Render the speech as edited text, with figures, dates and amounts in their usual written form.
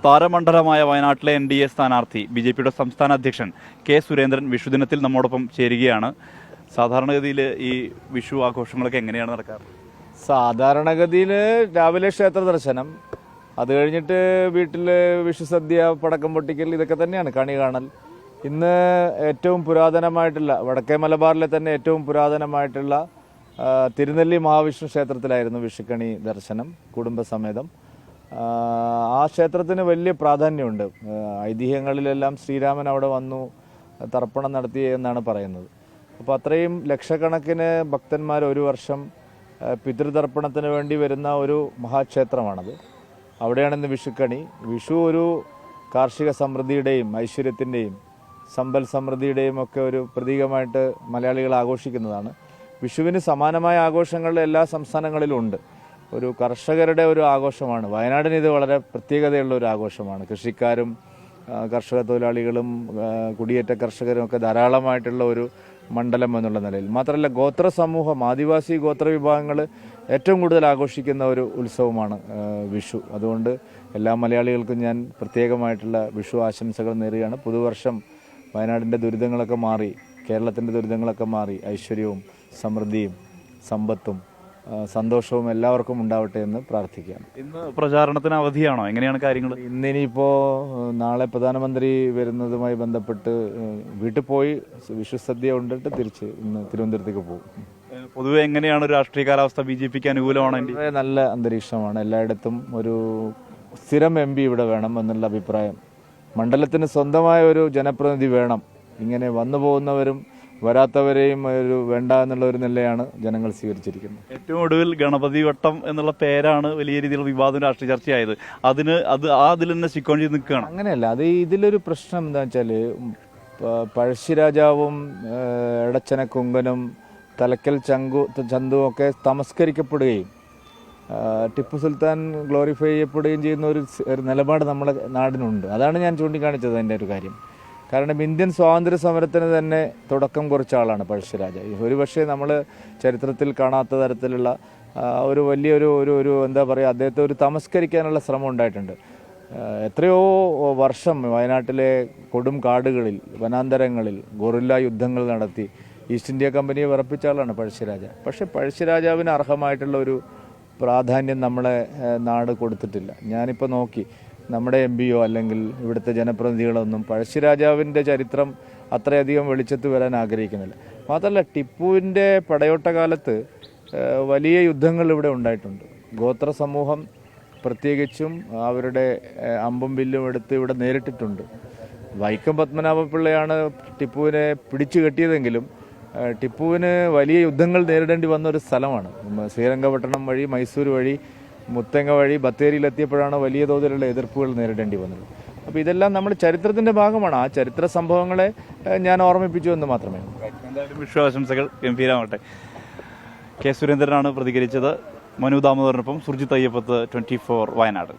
താരമണ്ഡലമായ വയനാട്ടിലെ NDA സ്ഥാനാർത്ഥി BJPയുടെ സംസ്ഥാന അധ്യക്ഷൻ കെ സുരേന്ദ്രൻ വിഷുദിനത്തിൽ നമ്മോടൊപ്പം ചേരുകയാണ്. സാധാരണഗതിയിൽ ഈ വിഷു ആഘോഷങ്ങളൊക്കെ എങ്ങനെയാണ് നടക്കാറ്? സാധാരണഗതിയിൽ രാവിലെ ക്ഷേത്ര ദർശനം, അത് കഴിഞ്ഞിട്ട് വീട്ടിൽ വിഷുസദ്യ, പടക്കം പൊട്ടിക്കൽ, ഇതൊക്കെ തന്നെയാണ് കണി കാണൽ. ഇന്ന് ഏറ്റവും പുരാതനമായിട്ടുള്ള വടക്കേ മലബാറിലെ തന്നെ ഏറ്റവും പുരാതനമായിട്ടുള്ള തിരുനെല്ലി മഹാവിഷ്ണു ക്ഷേത്രത്തിലായിരുന്നു വിഷുക്കണി ദർശനം കുടുംബസമേതം. ആ ക്ഷേത്രത്തിന് വലിയ പ്രാധാന്യമുണ്ട്. ഐതിഹ്യങ്ങളിലെല്ലാം ശ്രീരാമൻ അവിടെ വന്നു തർപ്പണം നടത്തി എന്നാണ് പറയുന്നത്. അപ്പോൾ അത്രയും ലക്ഷക്കണക്കിന് ഭക്തന്മാർ ഒരു വർഷം പിതൃതർപ്പണത്തിന് വേണ്ടി വരുന്ന ഒരു മഹാക്ഷേത്രമാണത്. അവിടെയാണ് ഇന്ന് വിഷുക്കണി. വിഷു ഒരു കാർഷിക സമൃദ്ധിയുടെയും ഐശ്വര്യത്തിൻ്റെയും സമ്പൽ സമൃദ്ധിയുടെയും ഒക്കെ ഒരു പ്രതീകമായിട്ട് മലയാളികൾ ആഘോഷിക്കുന്നതാണ്. വിഷുവിന് സമാനമായ ആഘോഷങ്ങൾ എല്ലാ സംസ്ഥാനങ്ങളിലും ഉണ്ട്. ഒരു കർഷകരുടെ ഒരു ആഘോഷമാണ്. വയനാടിന് ഇത് വളരെ പ്രത്യേകതയുള്ള ഒരു ആഘോഷമാണ്. കൃഷിക്കാരും കർഷക തൊഴിലാളികളും കുടിയേറ്റ കർഷകരും ഒക്കെ ധാരാളമായിട്ടുള്ള ഒരു മണ്ഡലം എന്നുള്ള നിലയിൽ മാത്രമല്ല, ഗോത്ര സമൂഹം, ആദിവാസി ഗോത്ര വിഭാഗങ്ങൾ ഏറ്റവും കൂടുതൽ ആഘോഷിക്കുന്ന ഒരു ഉത്സവമാണ് വിഷു. അതുകൊണ്ട് എല്ലാ മലയാളികൾക്കും ഞാൻ പ്രത്യേകമായിട്ടുള്ള വിഷു ആശംസകൾ നേരുകയാണ്. പുതുവർഷം വയനാടിൻ്റെ ദുരിതങ്ങളൊക്കെ മാറി, കേരളത്തിൻ്റെ ദുരിതങ്ങളൊക്കെ മാറി ഐശ്വര്യവും സമൃദ്ധിയും സമ്പത്തും സന്തോഷവും എല്ലാവർക്കും ഉണ്ടാവട്ടെ എന്ന് പ്രാർത്ഥിക്കുകയാണ്. ഇന്ന് പ്രചാരണത്തിന് അവധിയാണോ? എങ്ങനെയാണ് കാര്യങ്ങൾ? ഇന്നിനിയിപ്പോൾ നാളെ പ്രധാനമന്ത്രി വരുന്നതുമായി ബന്ധപ്പെട്ട് വീട്ടിൽ പോയി വിഷുസദ്യ ഉണ്ടിട്ട് തിരിച്ച് ഇന്ന് തിരുവനന്തപുരത്തേക്ക് പോകും. പൊതുവെ എങ്ങനെയാണ് രാഷ്ട്രീയ കാലാവസ്ഥ? BJPക്ക് അനുകൂലമാണ്? നല്ല അന്തരീക്ഷമാണ്. എല്ലായിടത്തും ഒരു സ്ഥിരം MP ഇവിടെ വേണം എന്നുള്ള അഭിപ്രായം. മണ്ഡലത്തിന് സ്വന്തമായ ഒരു ജനപ്രതിനിധി വേണം. ഇങ്ങനെ വന്നു പോകുന്നവരും വരാത്തവരെയും ഒരു വേണ്ട എന്നുള്ള ഒരു നിലയാണ് ജനങ്ങൾ സ്വീകരിച്ചിരിക്കുന്നത്. ഏറ്റവും ഒടുവിൽ ഗണപതി വട്ടം എന്നുള്ള പേരാണ് വലിയ രീതിയിലുള്ള വിവാദം രാഷ്ട്രീയ ചർച്ചയായത്. അതിൽ തന്നെ സ്റ്റിക്ക് ഓൺ ചെയ്ത് നിൽക്കുകയാണ്. അങ്ങനെയല്ല, അത് ഇതിലൊരു പ്രശ്നം എന്താ വെച്ചാൽ, പഴശ്ശിരാജാവും എടച്ചനക്കൊങ്കനും തലക്കൽ ചന്തുവും ഒക്കെ തമസ്കരിക്കപ്പെടുകയും ടിപ്പു സുൽത്താൻ ഗ്ലോറിഫൈ ചെയ്യപ്പെടുകയും ചെയ്യുന്ന ഒരു നിലപാട് നമ്മുടെ നാടിനുണ്ട്. അതാണ് ഞാൻ ചൂണ്ടിക്കാണിച്ചത് അതിൻ്റെ ഒരു കാര്യം. കാരണം ഇന്ത്യൻ സ്വാതന്ത്ര്യ സമരത്തിന് തന്നെ തുടക്കം കുറിച്ച ആളാണ് പഴശ്ശിരാജ. ഒരുപക്ഷെ നമ്മൾ ചരിത്രത്തിൽ കാണാത്ത തരത്തിലുള്ള ഒരു വലിയൊരു എന്താ പറയുക, അദ്ദേഹത്തെ ഒരു തമസ്കരിക്കാനുള്ള ശ്രമം ഉണ്ടായിട്ടുണ്ട്. എത്രയോ വർഷം വയനാട്ടിലെ കൊടും കാടുകളിൽ, വനാന്തരങ്ങളിൽ ഗൊറില്ല യുദ്ധങ്ങൾ നടത്തി ഈസ്റ്റ് ഇന്ത്യ കമ്പനിയെ വിറപ്പിച്ച ആളാണ് പഴശ്ശിരാജ. പക്ഷേ പഴശ്ശിരാജാവിന് അർഹമായിട്ടുള്ള ഒരു പ്രാധാന്യം നമ്മളെ നാട് കൊടുത്തിട്ടില്ല. ഞാനിപ്പോൾ നോക്കി, നമ്മുടെ MPയോ അല്ലെങ്കിൽ ഇവിടുത്തെ ജനപ്രതിനിധികളൊന്നും പഴശ്ശിരാജാവിൻ്റെ ചരിത്രം അത്രയധികം വെളിച്ചത്ത് വരാൻ ആഗ്രഹിക്കുന്നില്ല. മാത്രമല്ല, ടിപ്പുവിൻ്റെ പടയോട്ട കാലത്ത് വലിയ യുദ്ധങ്ങൾ ഇവിടെ ഉണ്ടായിട്ടുണ്ട്. ഗോത്ര സമൂഹം പ്രത്യേകിച്ചും അവരുടെ അമ്പും വില്ലും എടുത്ത് ഇവിടെ നേരിട്ടിട്ടുണ്ട്. വൈക്കം പത്മനാഭപിള്ളയാണ് ടിപ്പുവിനെ പിടിച്ചു കെട്ടിയതെങ്കിലും ടിപ്പുവിന് വലിയ യുദ്ധങ്ങൾ നേരിടേണ്ടി വന്ന ഒരു സ്ഥലമാണ്. ശ്രീരംഗപട്ടണം വഴി, മൈസൂർ വഴി, മുത്തങ്ങ വഴി ബത്തേരിയിലെത്തിയപ്പോഴാണ് വലിയ തോതിലുള്ള എതിർപ്പുകൾ നേരിടേണ്ടി വന്നത്. അപ്പോൾ ഇതെല്ലാം നമ്മൾ ചരിത്രത്തിൻ്റെ ഭാഗമാണ്. ആ ചരിത്ര സംഭവങ്ങളെ ഞാൻ ഓർമ്മിപ്പിച്ചു എന്ന് മാത്രമേ. എന്തായാലും വിഷു ആശംസകൾ ഗംഭീരമാവട്ടെ. കെ സുരേന്ദ്രനാണ് പ്രതികരിച്ചത്. മനു ദാമോദരനൊപ്പം സുർജിത് അയ്യപ്പത്ത്, 24 വയനാട്.